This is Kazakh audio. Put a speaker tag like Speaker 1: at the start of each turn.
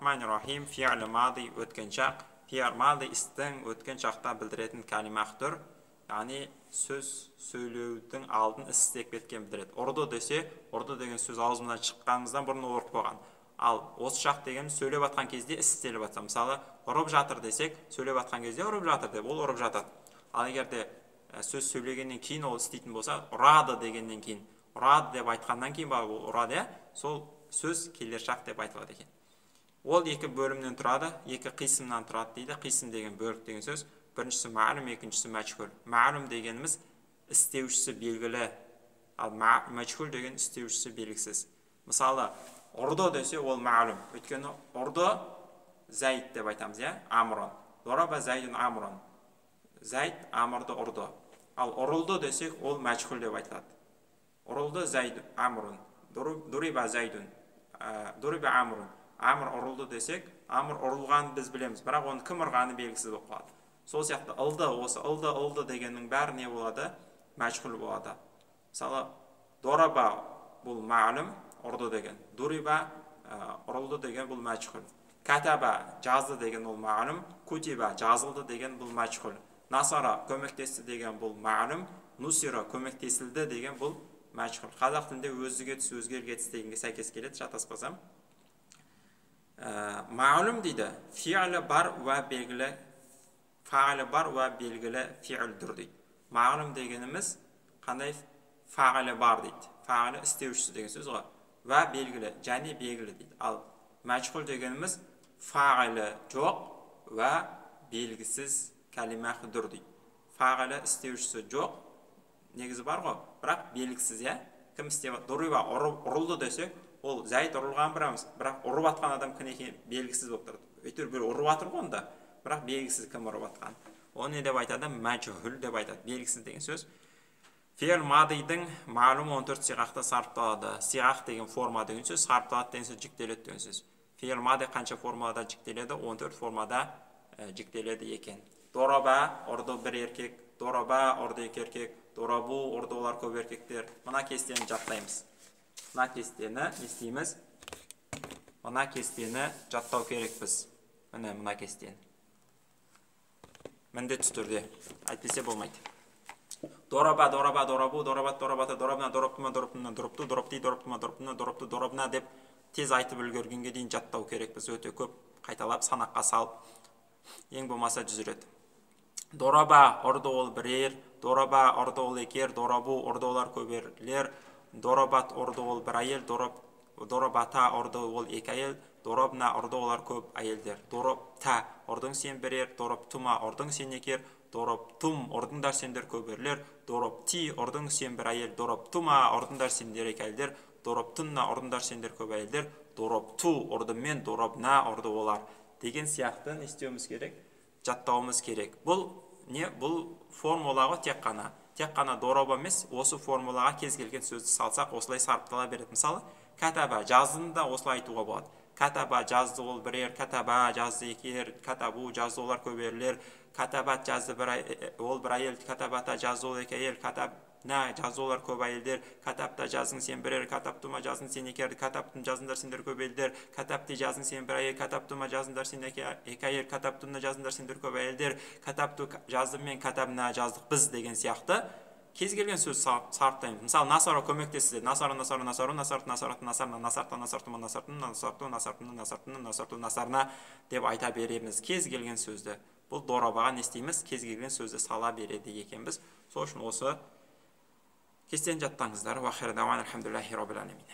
Speaker 1: Bismillahirrahmanirrahim. Fi'l madi o'tgan chaq. Fi'l madi istin o'tgan chaqda bildirетін kalimadır. Yani söz söylеудің алдын істеп кеткен білдіреді. Орды десе, орды деген сөз аузымыздан шыққанымыздан бұрын орып қойған. Ал осы шақ деген сөйлеп атқан кезде істеліп атса, мысалы, ұрып жатыр десек, сөйлеп атқан кезде ұрып жатыр деп, ол ұрып жатады. Ал егерде сөз сөйлегеннен кейін ол істейтін болса, ұрады дегеннен кейін, ұрады деп айтқаннан кейін ба ол ұрады, сол сөз келер шақ деп айтылады екен. Ол екі бөлімнен тұрады, екі қисымнан тұрады дейді. Қисым деген бөлік деген сөз. Біріншісі мәлім, екіншісі мәчхүл. Мәлім дегеніміз істеушісі белгілі, ал мәчхүл деген істеушісі белгісіз. Мысалы, ұрды десе ол мәлім. Өйткені ұрды зәйд деп айтамыз, амрон. Дораба зәйдун амрон. Зәйд амрды ұрды. Ал ұрылды десек, ол мәчхүл деп айтылады. Ұрылды зәйд амрон. Дуриба зәйдун. Дуриба амрон. Амр ұрылды десек, амр ұрылған біз білеміз, бірақ оны кім ұрғаны белгісіз болып қалады. Сол сияқты ылды, осы ылды дегеннің бәрі не болады? Мәчхүл болады. Мысалы, дораба бұл мәлім, ұрды деген. Дуриба ұрылды деген бұл мәчхүл. Катаба жазды деген бұл мәлім, кутиба жазылды деген бұл мәчхүл. Насара көмектесті деген бұл мәлім, нусира көмектесілді деген бұл мәчхүл. Қазақ тілінде өзіге түс, өзгерге түс дегенге сәйкес келеді, шатаспасам. Мәлім дейді, фи'лі бар уә белгілі, фағілі бар уә белгілі фи'лдір дейді. Мәлім дегеніміз қандай фағілі бар дейді. Фағілі істеушісі деген сөз ғой. Уә белгілі, және белгілі дейді. Ал мәчхүл дегеніміз фағілі жоқ, уә белгісіз кәлимәхдір дейді. Фағілі істеушісі жоқ, негізі бар ғой, бірақ белгісіз, кім істеп, дуриба ұрылды десек, ол зәйд ұрылған бірақ ұрып атқан адам кім екені белгісіз болып тұрады. Өйтер бір ұрып атыр ғой онда, бірақ белгісіз кім ұрып атқан. Оны не деп айтады? Мәчхүл деп айтады. Белгісіз деген сөз. Фи'л мадидің мәлім 14 сиғақта сарыпталады. Сиғақ деген форма деген сөз, сарыпталады деген сөз, жіктеледі деген сөз. Фи'л мади қанша формада жіктеледі? 14 формада жіктеледі екен. Дораба ұрды бір еркек, дораба ұрды екі еркек, дорабу ұрды олар көп еркектер. Мына кестені жаттаймыз. Мына кестені естейміз. Мына кестені жаттау керек біз. Мына кестені. Міндетті түрде. Айтпесе болмайды. Дораба, дораба, дорабу, дорабат, дорабата, дорабна, дораптыма, дораптына, доропты, доропти, дораптыма, дораптына, доропты, дорабна деп тез айтып үлгергенге дейін жаттау керек біз. Өте көп қайталап, санаққа салып, ең болмаса жүзіреді. Дораба ұрды ол бірер, дораба ұрды ол екер, дорабу ұрды олар көберлер, дорабат ұрды ол бір әйел, дорабата ұрды ол екі әйел, дорабна ұрды олар көп әйелдер. Дорапта ұрдың сен бірер, дораптыма ұрдың сен екер, дораптым ұрдыңдар сендер көберлер, дорапти ұрдың сен бір әйел, дораптыма ұрдыңдар сендер екі әйелдер, дораптынна ұрдыңдар сендер көп әйелдер, дорапту ұрды мен, дорабна ұрды олар. Деген сияқты не істеуіміз керек? Жаттауымыз керек. Бұл формулаға тек қана дораба емес, осы формулаға кез келген сөзді салсақ, осылай сарыптала береді. Мысалы, катаба жаздыны да осылай айтуға болады. Катаба жазды ол бірер, катаба жазды екер, катабу жазды олар көберлер, катабат жазды ол бір әйел, катабата жазды ол екі әйел, катабна жазды олар көп әйелдер, катапта жаздың сен бірер, катаптыма жаздың сен екер, катаптын жаздыңдар сендер көп әйелдер, катапти жаздың сен бір әйел, катаптыма жаздыңдар сен екі әйел, катаптынна жаздыңдар сендер көп әйелдер, катапту жаздым мен, катабна жаздық біз деген сияқты кез келген сөз сарыптаймыз. Мысалы, насара көмектесіз. Насара, насара, насару, насарты, насарты, насарна, насарта, насартыма, насартын, насарту, насартыны, насартыны, насарту, насарна деп айта береміз. Кез келген сөзді. Бұл дорабаға не істейміз? Кез келген сөзді сала береді екенбіз. Сол үшін осы кестені жаттаңыздар. Уахир дауан, алхамдулиллахи роббил аламин.